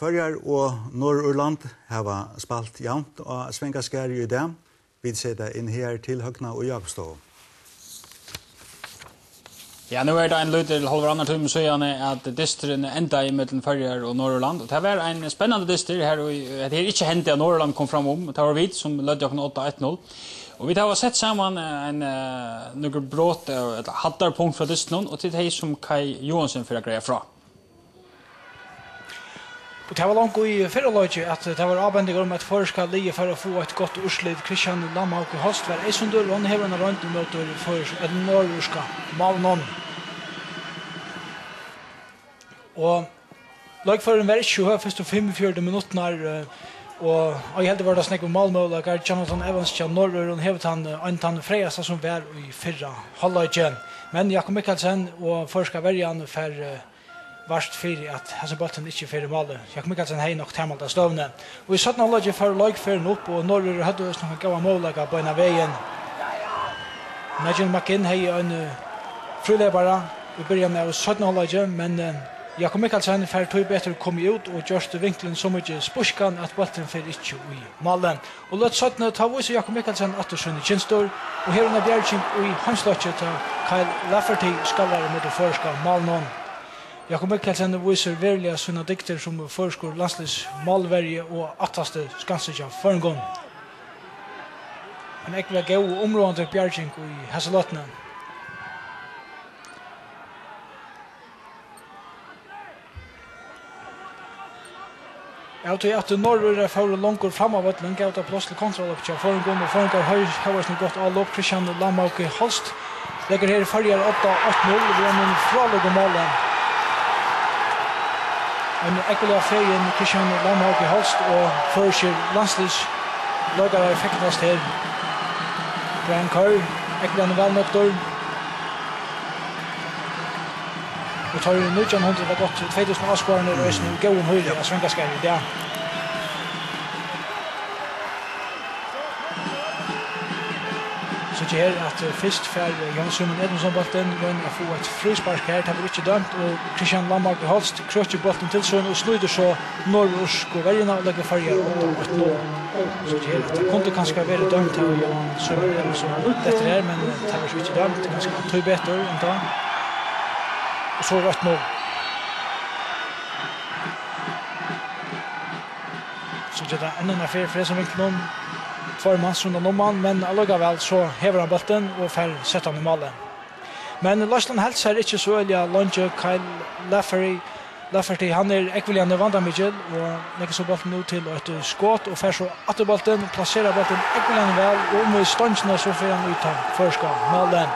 Førjar og Norrland har spalt jevnt og Svengaskär i det. Vi setter inn her til Høgna og Jakobstov. Ja, nu det en liten halvannan timme siden at distren enda i mellom Førjar og Norrland. Det var en spennende dister her, og det er ikke hendt at Norrland kom fram om. Det var vi som lødde okken 8-1-0. Og vi har sett sammen noen brått, et hattarpunkt fra distren, og til det som Kai Johansen for å greie fra. Och det var långt i förra laget att det var avbändiga om att förska lige för att få ett gott urslit. Christian Lamhaug i Holst var en sundur och hever en runt mot för ett norrska Malnon. Och lag för en väldigt 20 första 45 minuter och jag helt var det snack om Malmö och Jonathan Evans till norr och hevet han Anton Frejas som var i förra halvleken. Men Jakob Mikkelsen och förska värjan för vart för att hans bollen inte för mål. Jag kommer kanske hej nog tämalt att stövna. Och vi satt någon lag för lag för upp och norr hade oss några goda mål på ena vägen. Nigel McKinn hej en frulebara. Vi börjar med oss satt någon lag men jag kommer kanske för två bättre kom ut och just vinkeln så mycket spurskan att bollen för inte i målen. Och låt satt nu ta oss jag kommer kanske att sjunde tjänstor och här under Bjärging och i handslaget Kyle Lafferty skallar mot förska Malnon. Jakob Mikkelsen viser verliga sina dikter som förskor landslis Malverge och attaste Skansja Förngon. En ekvä gå området Bjärging i Hasselotna. Jag tror att norr för långt fram av vattnet gav det plats till kontroll upp till Förngon och Förngon har ju gått all upp Christian Lamhaug i Holst. Lägger här Förjar 8-8-0 vi har en fråga målen. En ekvelig feien Christian Lamhaug i Holst og førskjer landslis lagare effektast her. Brian Kerr, ekvelig en velnøktor. Og tar jo 1900 var gått 2000 avskårene i røysen og gåen høyre av Svengaskär i det. Så det att först för Jonas Simon Edmundsson bollen men jag får ett frispark här det var inte dömt och Christian Lamhaug i Holst kröcher bollen till så och snuder så norrorsk och väljarna lägger färger och ett mål. Så det kunde kanske vara dömt här Jonas Simon Edmundsson det här men det var inte dömt ganska två bättre än då. Och så rött mål. Så det är ännu en affär för som vinkeln formans runt om man men allagavel så hever han bollen och får sätta han i målet. Men Larsson Hälts är inte så öliga Longe Kyle Lafferty han ekvilian vanda Mitchell och lägger så bollen nu till ett skott och får så att bollen placerar bollen ekvilian väl och med stansen så får han ut förska målen.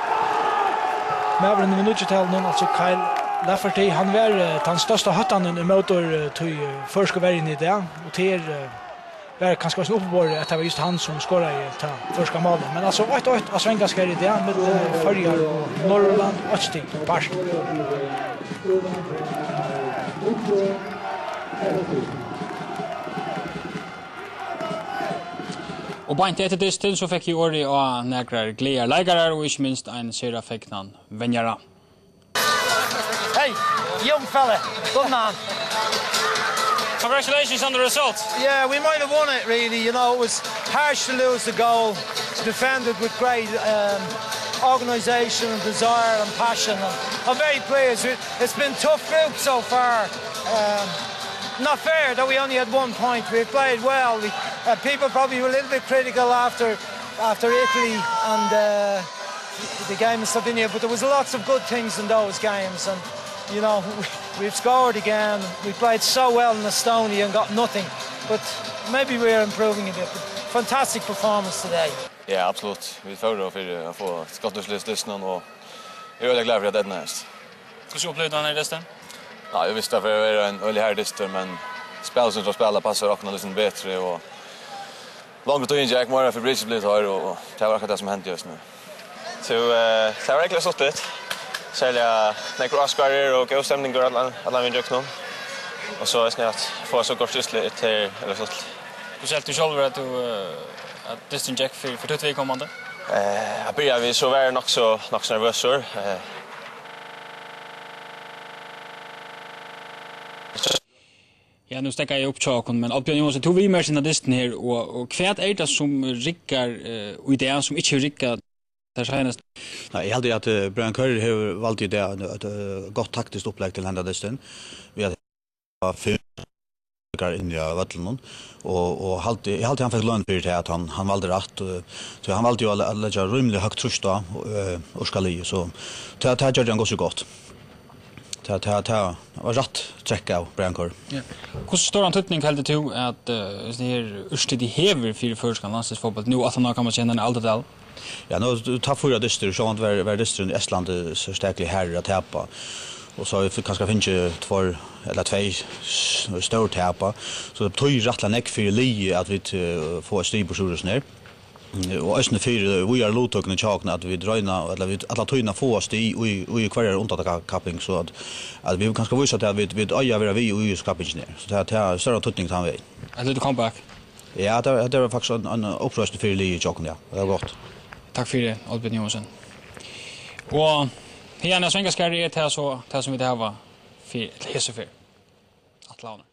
Men över en minut till någon alltså Kyle Lafferty han var den största hattan i motor till förska värden i det och till var kanske så uppenbart att det var just han som skorade i första målet. Men alltså 8-8 av Svengaskär i det med Förjar och Norrland och Stig Parst. Och bara inte efter det så fick ju Ori och några glädjer lägare och inte minst en sera fick han Venjara. Hey, young fella, good man. Congratulations on the result. Yeah, we might have won it really. You know, it was harsh to lose the goal. Defended with great organisation and desire and passion. And I'm very pleased. It's been tough group so far. Not fair that we only had 1 point. We played well. People probably were a little bit critical after Italy and the game in Slovenia, but there was lots of good things in those games. And you know, we've scored again. We played so well in Estonia and got nothing. But maybe we're improving a bit. Fantastic performance today. Ja, absolut. Vi får för att få skottslösningen och jag är väldigt glad för att det är näst. Hur ska uppleva den här resten? Ja, jag visste att det var en väldigt härlig distor, men spel som spelar passar också lite bättre och långt och injek mer för bridge blir här och det var akkurat det som hände just nu. Så det var verkligen så det. Sälja några Oscarer och gå stämning går alla vinner också. Och så är snart få så kort sysle till eller så. Du säger du själv att du att Distant Jack för 2 kommande. Jag börjar vi så var nog så nervös så. Ja, nu stäcker jag upp tjocken, men Oddbjørn Johansen, tog vi med sina disten her, og kvært det som rikkar i det som ikke rikkar der senest? Nei, jeg heldig at Brian Curry har valgt i det et godt taktisk opplegg til henne disten. Vi har 4 inn i Vøtlen, og jeg heldig han fikk lønn for det at han valgte rett, så han valgte jo å legge rymlig høyt trus da, Orskali, så det gjør han ganske godt. Det var rett trekk av Brian Curry. Ja. Hvordan står han tøtning heldig til at det her Ørstid de hever 4 førskan landstidsfotball, nå at han kan man kjenne en aldri del? Ja, nu tar 4 dyster, så han var dyster i Estland så sterklig herre att täpa. Och så vi kanske finns 2 eller 2 stora täpa. Så det betyder rättla neck för li att vi får stig på sjurus ner. Och ösne för vi är lotokna chakna att vi dröna eller vi alla tyna få stig och kvar under kapping så att vi kanske visa att vi öja vara vi i kapping ner. Så det är större tutning han vi. En liten comeback. Ja, det var faktiskt en uppröst för li chakna. Ja. Det var gott. Takk for det, Oddbjørn Johansen. Og her er svenska skærre til så som vi det her var for hesefyr. Atlaner.